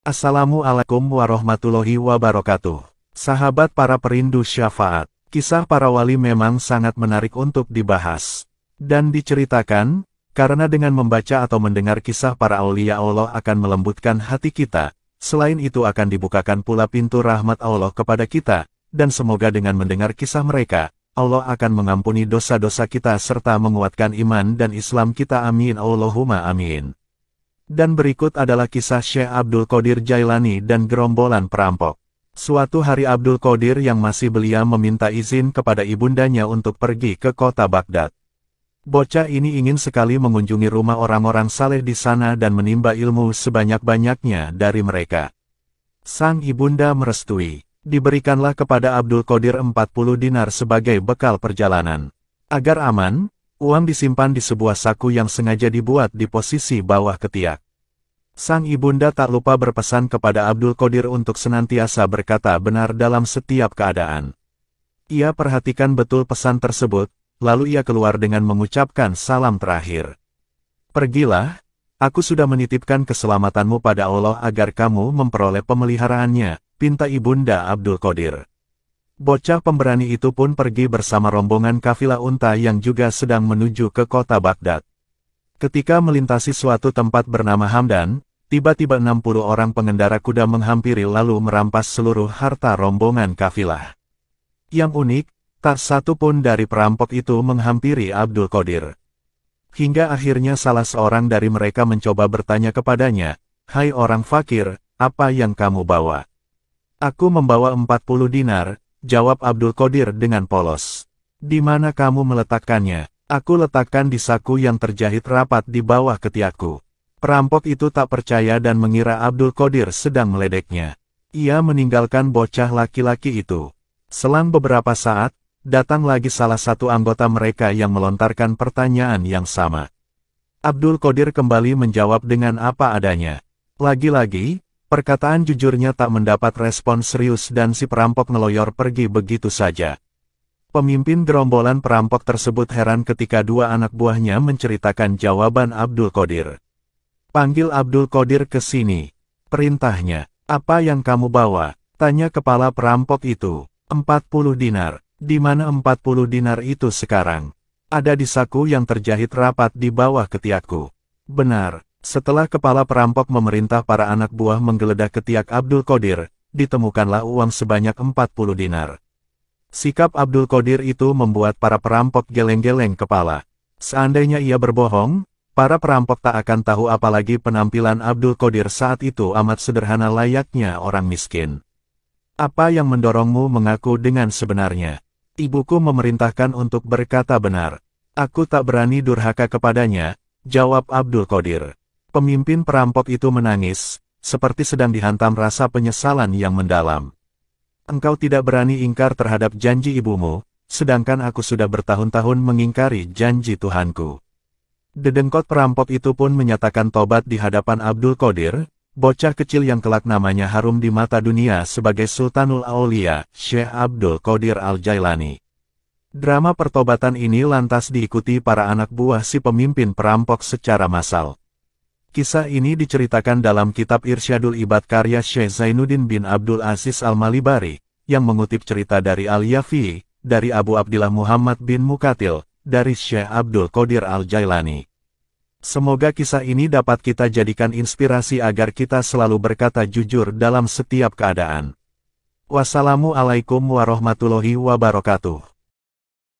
Assalamualaikum warahmatullahi wabarakatuh. Sahabat para perindu syafaat, kisah para wali memang sangat menarik untuk dibahas dan diceritakan, karena dengan membaca atau mendengar kisah para aulia Allah akan melembutkan hati kita. Selain itu akan dibukakan pula pintu rahmat Allah kepada kita, dan semoga dengan mendengar kisah mereka, Allah akan mengampuni dosa-dosa kita serta menguatkan iman dan Islam kita, amin Allahumma amin. Dan berikut adalah kisah Syekh Abdul Qadir Jailani dan gerombolan perampok. Suatu hari Abdul Qadir yang masih belia meminta izin kepada ibundanya untuk pergi ke kota Baghdad. Bocah ini ingin sekali mengunjungi rumah orang-orang saleh di sana dan menimba ilmu sebanyak-banyaknya dari mereka. Sang ibunda merestui. Diberikanlah kepada Abdul Qadir 40 dinar sebagai bekal perjalanan. Agar aman, uang disimpan di sebuah saku yang sengaja dibuat di posisi bawah ketiak. Sang ibunda tak lupa berpesan kepada Abdul Qadir untuk senantiasa berkata benar dalam setiap keadaan. Ia perhatikan betul pesan tersebut, lalu ia keluar dengan mengucapkan salam terakhir. Pergilah, aku sudah menitipkan keselamatanmu pada Allah agar kamu memperoleh pemeliharaannya, pinta ibunda Abdul Qadir. Bocah pemberani itu pun pergi bersama rombongan kafilah unta yang juga sedang menuju ke kota Baghdad. Ketika melintasi suatu tempat bernama Hamdan, tiba-tiba 60 orang pengendara kuda menghampiri lalu merampas seluruh harta rombongan kafilah. Yang unik, tak satu pun dari perampok itu menghampiri Abdul Qadir. Hingga akhirnya salah seorang dari mereka mencoba bertanya kepadanya, "Hai orang fakir, apa yang kamu bawa?" "Aku membawa 40 dinar," jawab Abdul Qadir dengan polos. "Di mana kamu meletakkannya?" "Aku letakkan di saku yang terjahit rapat di bawah ketiakku." Perampok itu tak percaya dan mengira Abdul Qadir sedang meledeknya. Ia meninggalkan bocah laki-laki itu. Selang beberapa saat, datang lagi salah satu anggota mereka yang melontarkan pertanyaan yang sama. Abdul Qadir kembali menjawab dengan apa adanya. Lagi-lagi, perkataan jujurnya tak mendapat respon serius dan si perampok ngeloyor pergi begitu saja. Pemimpin gerombolan perampok tersebut heran ketika dua anak buahnya menceritakan jawaban Abdul Qadir. "Panggil Abdul Qadir ke sini," perintahnya. "Apa yang kamu bawa?" tanya kepala perampok itu. 40 dinar. "Di mana 40 dinar itu sekarang?" "Ada di saku yang terjahit rapat di bawah ketiakku." "Benar." Setelah kepala perampok memerintah para anak buah menggeledah ketiak Abdul Qadir, ditemukanlah uang sebanyak 40 dinar. Sikap Abdul Qadir itu membuat para perampok geleng-geleng kepala. Seandainya ia berbohong, para perampok tak akan tahu apalagi penampilan Abdul Qadir saat itu amat sederhana layaknya orang miskin. "Apa yang mendorongmu mengaku dengan sebenarnya?" "Ibuku memerintahkan untuk berkata benar. Aku tak berani durhaka kepadanya," jawab Abdul Qadir. Pemimpin perampok itu menangis, seperti sedang dihantam rasa penyesalan yang mendalam. "Engkau tidak berani ingkar terhadap janji ibumu, sedangkan aku sudah bertahun-tahun mengingkari janji Tuhanku." Dedengkot perampok itu pun menyatakan tobat di hadapan Abdul Qadir, bocah kecil yang kelak namanya harum di mata dunia sebagai Sultanul Aulia, Syekh Abdul Qadir Al-Jailani. Drama pertobatan ini lantas diikuti para anak buah si pemimpin perampok secara massal. Kisah ini diceritakan dalam kitab Irsyadul Ibad karya Syekh Zainuddin bin Abdul Aziz Al-Malibari, yang mengutip cerita dari Al-Yafi'i, dari Abu Abdillah Muhammad bin Mukatil, dari Syekh Abdul Qadir Al-Jailani. Semoga kisah ini dapat kita jadikan inspirasi agar kita selalu berkata jujur dalam setiap keadaan. Wassalamualaikum warahmatullahi wabarakatuh.